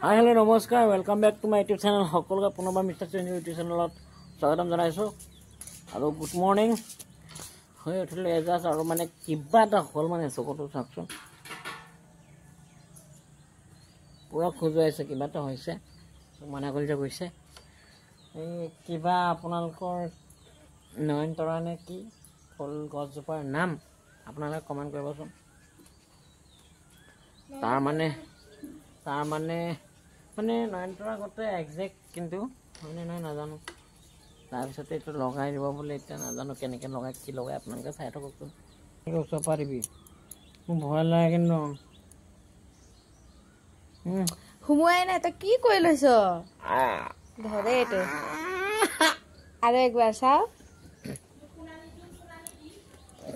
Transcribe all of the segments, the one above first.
Hi, hello, namaskar. Welcome back to my YouTube channel. Hokolga punoba Mr. Change YouTube channel. Swagotam janaisu. Hello, good morning. Hoy uthile ejas aru mane kiba ta hol mane sokotu sakson. Pura khojo aise kiba ta hoise. Mana kori ja goise. Ei kiba আপোনালোকৰ নয়নতৰা নে কি ফল গছজোপাৰ নাম আপোনালোকে comment কৰিবচোন। তাৰ মানে নয়নতৰা গতে একজেক্ট কিন্তু মানে নাই নাজানো। তাৰ পিছতে এটো লগাই দিব বলে এটা নাজানো কেনেকে লগাই কি লগাই আপোনালোকে চাই থাককচোন। ৰখ পাৰিবি মোৰ ভয় লাগে কিন্তু হুমুৱাই নাই তই কি কৰি লৈছ ধৰে এটো আৰু একবাৰ চাও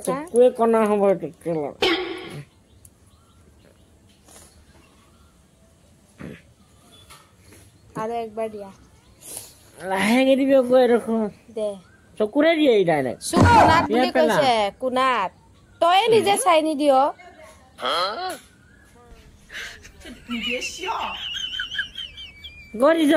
চকুৱে কণা হ'ব এটো কেল আৰু একবাৰ দিয়া লাহেকে দিবি গৈ ৰখ দে চকুৰে দিয়ে এই ডাইৰেক্ট চকুনাত বুলি কৈছে কুনাত তই নিজে চাই নি দিও গৰিজ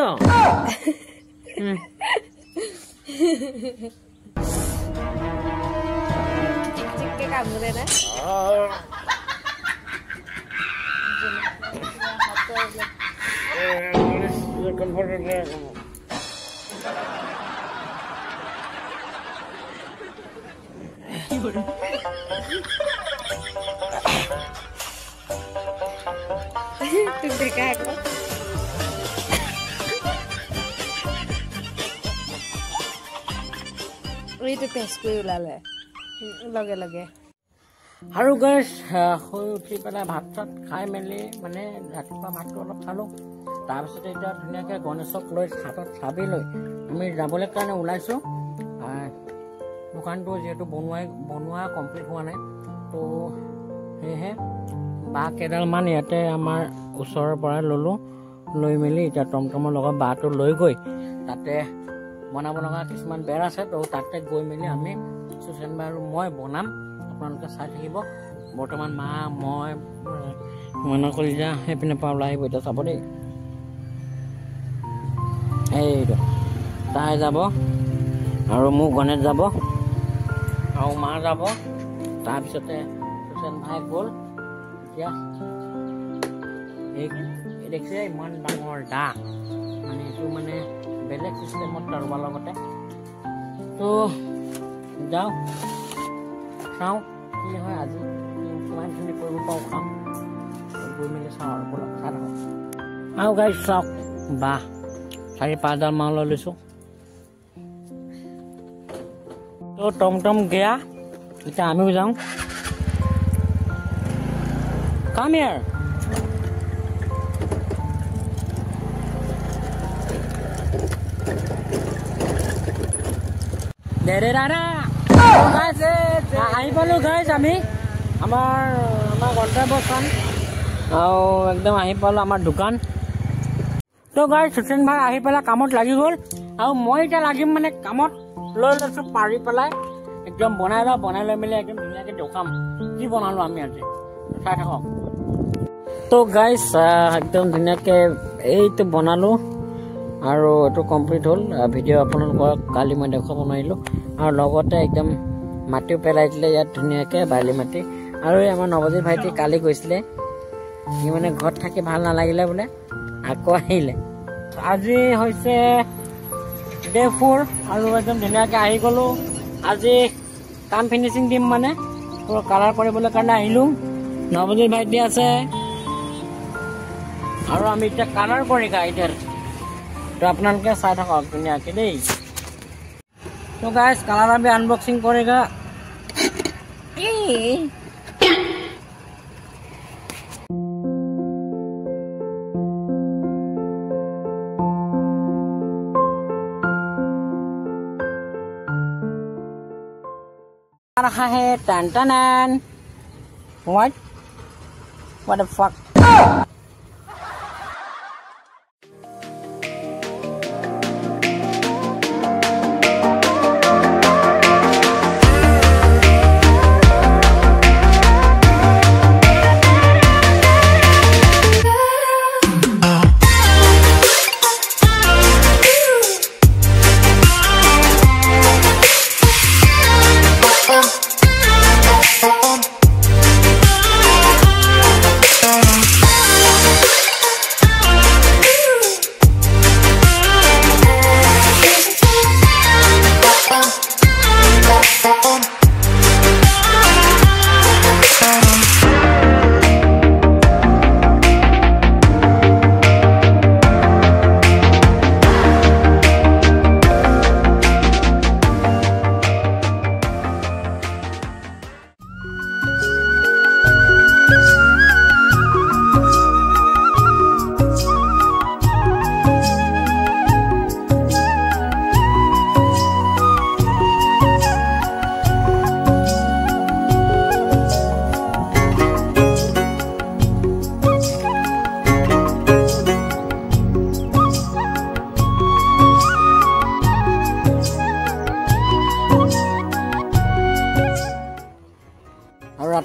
চিককে কাম কৰে না তুই দেখা একো এইটো টেষ্ট কৰি ওলালে লগে লগে আৰু গাইছ হৈ উঠি পেলাই ভাত চাত খাই মেলি মানে ৰাতিপুৱা ভাতটো অলপ খালোঁ। তাৰপিছতে এতিয়া ধুনীয়াকৈ গণেশক লৈ হাতত চাবি লৈ আমি যাবলৈ কাৰণে ওলাইছোঁ। দোকানটো যিহেতু বনোৱা কমপ্লিট হোৱা নাই তো সেয়েহে বাঁহ কেইডালমান ইয়াতে আমাৰ ওচৰৰ পৰাই ল'লোঁ। লৈ মেলি এতিয়া টমটমৰ লগত বাঁহটো লৈ গৈ তাতে বনাব লগা কিছুমান বেৰ আছে তো তাতে গৈ মেলি আমি সুচেন বা আৰু মই বনাম। আপোনালোকে চাই থাকিব। বৰ্তমান মা মই মনা কৰি যা সেইপিনে পৰা ওলাই আহিব এতিয়া চাব দেই। এইটো তাই যাব আৰু মোক গণেশ যাব আৰু মা যাব। তাৰপিছতে সুচেন ভাই গ'ল। এতিয়া এই দেখিছে ইমান ডাঙৰ দা মানে এইটো মানে বেলেগ চিষ্টেমত কাৰোবাৰ লগতে তো যাওঁ চাওঁ কি হয় আজি কিমানখিনি কৰিব পাৰোঁ খাম গৈ মেলি চাওঁ আৰু বলক চাই থাকক আৰু গাড়ী চাওক বাহ 4-5 মান লৈ লৈছোঁ। তো টমটম গেয়া এতিয়া আমিও যাওঁ। কাম ইয়াৰ দেৰে দাদা আহি পালোঁ গাইজ আমি আমাৰ গন্তব্যস্থান আৰু একদম আহি পালোঁ আমাৰ দোকান। তো গাইজ সুচেন ভাই আহি পেলাই কামত লাগি গ'ল আৰু মই এতিয়া লাগিম মানে কামত লৈ লৈছোঁ পাৰি পেলাই একদম বনাই লৈ মেলি একদম ধুনীয়াকৈ দেখুৱাম কি বনালোঁ আমি আজি চাই থাকক। তো গাইজ একদম ধুনীয়াকৈ এইটো বনালোঁ আৰু এইটো কমপ্লিট হ'ল। ভিডিঅ' আপোনালোকক কালি মই দেখুৱাব নোৱাৰিলোঁ আৰু লগতে একদম মাটিও পেলাই দিলে ইয়াত ধুনীয়াকৈ বালি মাটি। আৰু আমাৰ নৱজিত ভাইটি কালি গৈছিলে সি মানে ঘৰত থাকি ভাল নালাগিলে বোলে আকৌ আহিলে। আজি হৈছে ডে 4 আৰু একদম ধুনীয়াকৈ আহি গ'লোঁ। আজি কাম ফিনিচিং দিম মানে পুৰা কালাৰ কৰিবলৈ কাৰণে আহিলোঁ। নৱজিত ভাইটি আছে আৰু আমি এতিয়া কালাৰ কৰি গাইডেৰ তো আপোনালোকে চাই থাকক ধুনীয়াকৈ দেই। তো গাইজ কালাৰ আমি আনবক্সিং কৰেগা। रहा है टन टन what the fuck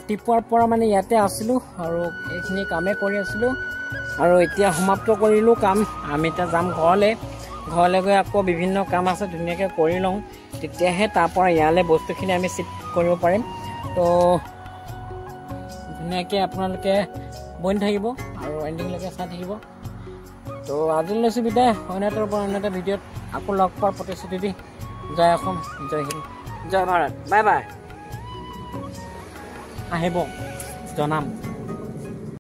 ৰাতিপুৱাৰ পৰা মানে ইয়াতে আছিলোঁ আৰু এইখিনি কামেই কৰি আছিলোঁ আৰু এতিয়া সমাপ্ত কৰিলোঁ কাম। আমি এতিয়া যাম ঘৰলৈ গৈ আকৌ বিভিন্ন কাম আছে ধুনীয়াকৈ কৰি লওঁ, তেতিয়াহে তাৰ পৰা ইয়ালৈ বস্তুখিনি আমি চিফ্ট কৰিব পাৰিম। তো ধুনীয়াকৈ আপোনালোকে বনি থাকিব আৰু এণ্ডিংলৈকে চাই থাকিব। তো আজি লৈছোঁ বিদায়, অন্য এটাৰ পৰা অন্য এটা ভিডিঅ'ত আকৌ লগ পোৱাৰ প্ৰতিশ্ৰুতি দি জয় অসম, জয় হিন্দ, জয় ভাৰত, বাই বাই। আহিব জনাম।